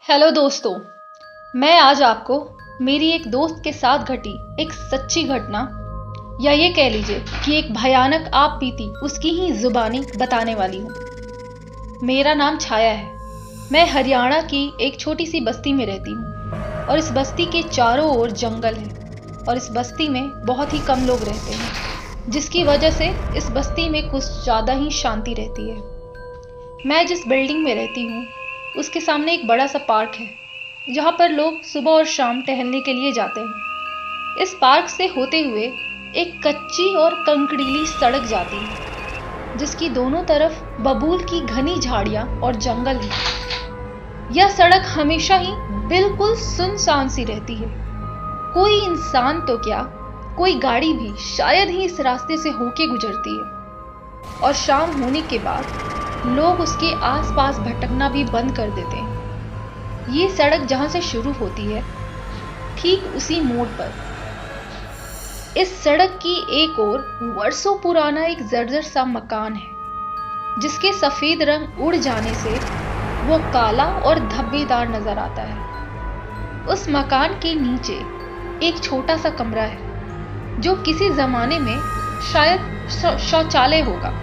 Hello दोस्तों, मैं आज आपको मेरी एक दोस्त के साथ घटी एक सच्ची घटना या ये कह लीजिए कि एक भयानक आप बीती उसकी ही जुबानी बताने वाली हूँ। मेरा नाम छाया है। मैं हरियाणा की एक छोटी सी बस्ती में रहती हूँ और इस बस्ती के चारों ओर जंगल है और इस बस्ती में बहुत ही कम लोग रहते हैं, जिसकी वजह से इस बस्ती में कुछ ज़्यादा ही शांति रहती है। मैं जिस बिल्डिंग में रहती हूँ उसके सामने एक बड़ा सा पार्क है जहाँ पर लोग सुबह और शाम टहलने के लिए जाते हैं। इस पार्क से होते हुए एक कच्ची और कंकड़ीली सड़क जाती है जिसकी दोनों तरफ बबूल की घनी झाड़ियाँ और जंगल है। यह सड़क हमेशा ही बिल्कुल सुनसान सी रहती है। कोई इंसान तो क्या, कोई गाड़ी भी शायद ही इस रास्ते से होके गुजरती है और शाम होने के बाद लोग उसके आसपास भटकना भी बंद कर देते हैं। ये सड़क जहां से शुरू होती है ठीक उसी मोड़ पर इस सड़क की एक ओर वर्षों पुराना एक जर्जर सा मकान है जिसके सफेद रंग उड़ जाने से वो काला और धब्बेदार नजर आता है। उस मकान के नीचे एक छोटा सा कमरा है जो किसी जमाने में शायद शौचालय होगा।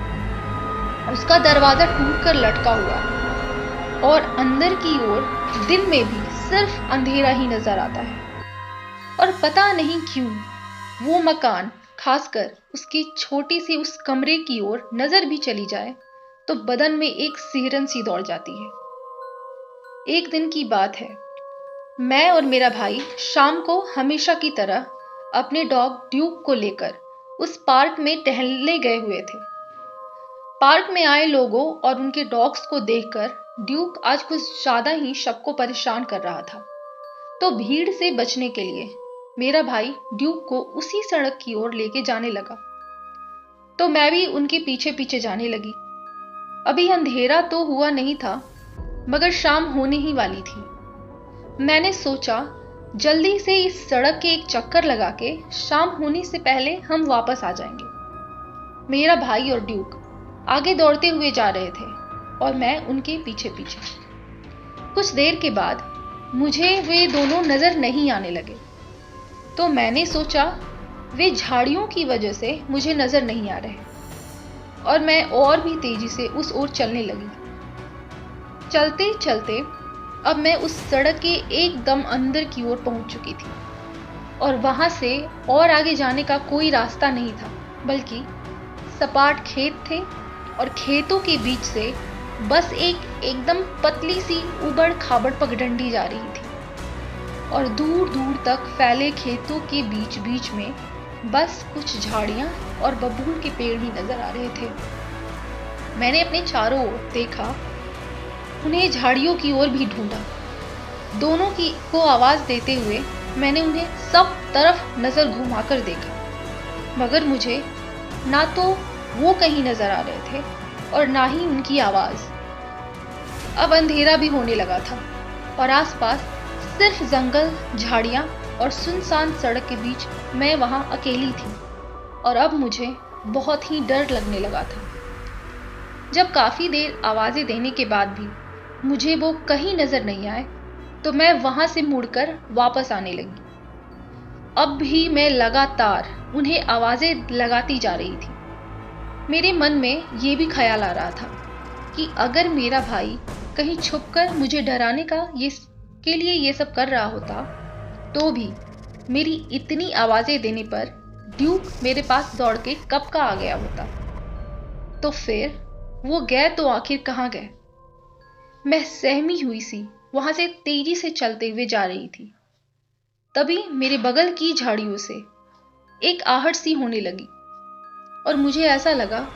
उसका दरवाजा टूटकर लटका हुआ है और अंदर की ओर दिन में भी सिर्फ अंधेरा ही नजर आता है। और पता नहीं क्यों वो मकान, खासकर उसकी छोटी सी उस कमरे की ओर नजर भी चली जाए तो बदन में एक सिहरन सी दौड़ जाती है। एक दिन की बात है, मैं और मेरा भाई शाम को हमेशा की तरह अपने डॉग ड्यूक को लेकर उस पार्क में टहलने गए हुए थे। पार्क में आए लोगों और उनके डॉग्स को देखकर ड्यूक आज कुछ ज्यादा ही सबको परेशान कर रहा था। तो भीड़ से बचने के लिए मेरा भाई ड्यूक को उसी सड़क की ओर लेके जाने लगा, तो मैं भी उनके पीछे पीछे जाने लगी। अभी अंधेरा तो हुआ नहीं था मगर शाम होने ही वाली थी। मैंने सोचा जल्दी से इस सड़क के एक चक्कर लगा के शाम होने से पहले हम वापस आ जाएंगे। मेरा भाई और ड्यूक आगे दौड़ते हुए जा रहे थे और मैं उनके पीछे पीछे। कुछ देर के बाद मुझे वे दोनों नजर नहीं आने लगे, तो मैंने सोचा वे झाड़ियों की वजह से मुझे नजर नहीं आ रहे और मैं और भी तेजी से उस ओर चलने लगी। चलते चलते अब मैं उस सड़क के एकदम अंदर की ओर पहुंच चुकी थी और वहां से और आगे जाने का कोई रास्ता नहीं था, बल्कि सपाट खेत थे और खेतों के बीच से बस एकदम पतली सी उबड़ खाबड़ पगडंडी जा रही थी और दूर दूर तक फैले खेतों के बीच बीच में बस कुछ झाड़ियां और बबूल के पेड़ ही नजर आ रहे थे। मैंने अपने चारों ओर देखा, उन्हें झाड़ियों की ओर भी ढूंढा। दोनों को आवाज देते हुए मैंने उन्हें सब तरफ नजर घुमाकर देखा, मगर मुझे ना तो वो कहीं नजर आ रहे थे और ना ही उनकी आवाज। अब अंधेरा भी होने लगा था और आसपास सिर्फ जंगल, झाड़ियां और सुनसान सड़क के बीच मैं वहां अकेली थी और अब मुझे बहुत ही डर लगने लगा था। जब काफी देर आवाजें देने के बाद भी मुझे वो कहीं नजर नहीं आए तो मैं वहां से मुड़कर वापस आने लगी। अब भी मैं लगातार उन्हें आवाजें लगाती जा रही थी। मेरे मन में ये भी ख्याल आ रहा था कि अगर मेरा भाई कहीं छुपकर मुझे डराने के लिए ये सब कर रहा होता तो भी मेरी इतनी आवाजें देने पर ड्यूक मेरे पास दौड़ के कब का आ गया होता। तो फिर वो गए तो आखिर कहाँ गए? मैं सहमी हुई सी वहां से तेजी से चलते हुए जा रही थी। तभी मेरे बगल की झाड़ियों से एक आहट सी होने लगी और मुझे ऐसा लगा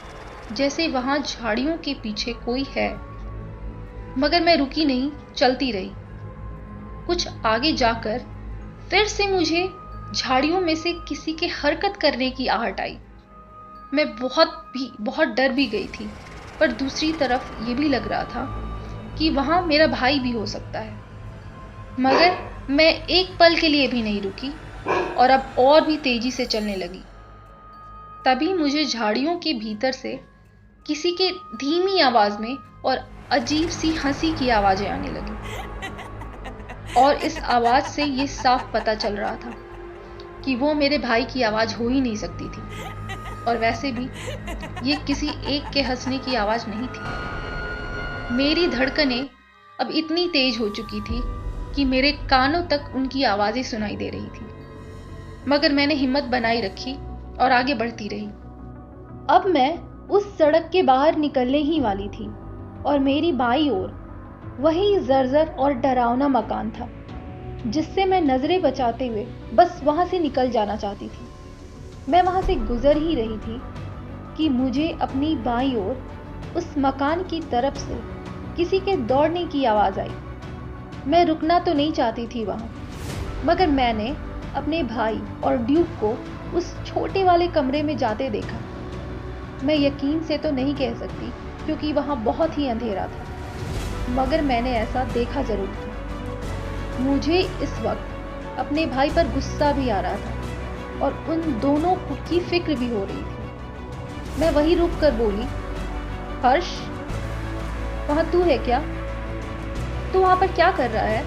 जैसे वहां झाड़ियों के पीछे कोई है, मगर मैं रुकी नहीं, चलती रही। कुछ आगे जाकर फिर से मुझे झाड़ियों में से किसी के हरकत करने की आहट आई। मैं बहुत डर भी गई थी, पर दूसरी तरफ ये भी लग रहा था कि वहां मेरा भाई भी हो सकता है। मगर मैं एक पल के लिए भी नहीं रुकी और अब और भी तेजी से चलने लगी। तभी मुझे झाड़ियों के भीतर से किसी के धीमी आवाज में और अजीब सी हंसी की आवाजें आने लगी। और इस आवाज से ये साफ पता चल रहा था कि वो मेरे भाई की आवाज हो ही नहीं सकती थी। और वैसे भी ये किसी एक के हंसने की आवाज नहीं थी। मेरी धड़कनें अब इतनी तेज हो चुकी थी कि मेरे कानों तक उनकी आवाजें सुनाई दे रही थी, मगर मैंने हिम्मत बनाई रखी और आगे बढ़ती रही। अब मैं उस सड़क के बाहर निकलने ही वाली थी और मेरी बाईं ओर वही जर्जर और डरावना मकान था जिससे मैं नजरें बचाते हुए बस वहां से निकल जाना चाहती थी। मैं वहां से गुजर ही रही थी कि मुझे अपनी बाईं ओर उस मकान की तरफ से किसी के दौड़ने की आवाज आई। मैं रुकना तो नहीं चाहती थी वहां, मगर मैंने अपने भाई और ड्यूक को उस छोटे वाले कमरे में जाते देखा। मैं यकीन से तो नहीं कह सकती क्योंकि वहां बहुत ही अंधेरा था, मगर मैंने ऐसा देखा जरूर था। मुझे इस वक्त अपने भाई पर गुस्सा भी आ रहा था और उन दोनों की फिक्र भी हो रही थी। मैं वहीं रुक कर बोली, हर्ष, वहां तू है क्या? तू वहां पर क्या कर रहा है?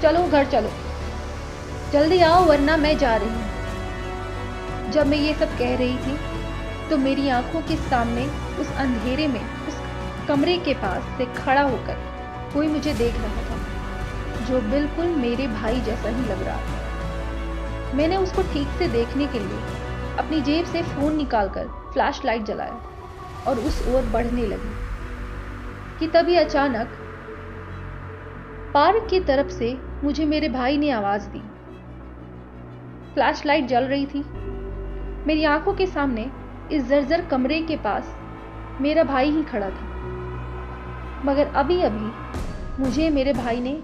चलो घर चलो, जल्दी आओ वरना मैं जा रही हूं। जब मैं ये सब कह रही थी तो मेरी आंखों के सामने उस अंधेरे में उस कमरे के पास से खड़ा होकर कोई मुझे देख रहा था जो बिल्कुल मेरे भाई जैसा ही लग रहा था। मैंने उसको ठीक से देखने के लिए अपनी जेब से फोन निकालकर फ्लैश लाइट जलाया और उस ओर बढ़ने लगी कि तभी अचानक पार्क की तरफ से मुझे मेरे भाई ने आवाज दी। फ्लैश लाइट जल रही थी। मेरी आंखों के सामने इस जर्जर कमरे के पास मेरा भाई ही खड़ा था, मगर अभी अभी मुझे मेरे भाई ने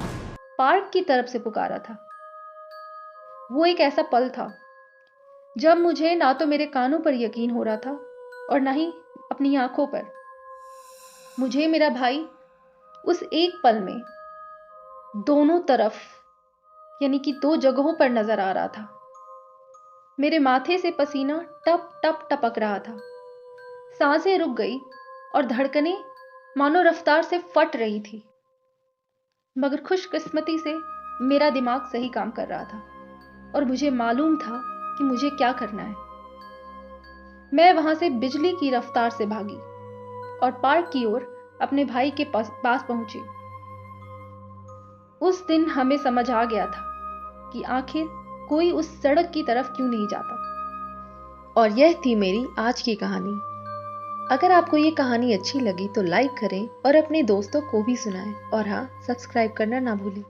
पार्क की तरफ से पुकारा था। वो एक ऐसा पल था जब मुझे ना तो मेरे कानों पर यकीन हो रहा था और ना ही अपनी आंखों पर। मुझे मेरा भाई उस एक पल में दोनों तरफ यानी कि दो जगहों पर नजर आ रहा था। मेरे माथे से पसीना टप टप टपक रहा था। सांसें रुक गई और धड़कनें मानो रफ्तार से फट रही थी, मगर खुशकिस्मती से मेरा दिमाग सही काम कर रहा था और मुझे मालूम था कि मुझे क्या करना है। मैं वहां से बिजली की रफ्तार से भागी और पार्क की ओर अपने भाई के पास पहुंची। उस दिन हमें समझ आ गया था कि आखिर कोई उस सड़क की तरफ क्यों नहीं जाता। और यह थी मेरी आज की कहानी। अगर आपको ये कहानी अच्छी लगी तो लाइक करें और अपने दोस्तों को भी सुनाएं। और हाँ, सब्सक्राइब करना ना भूलें।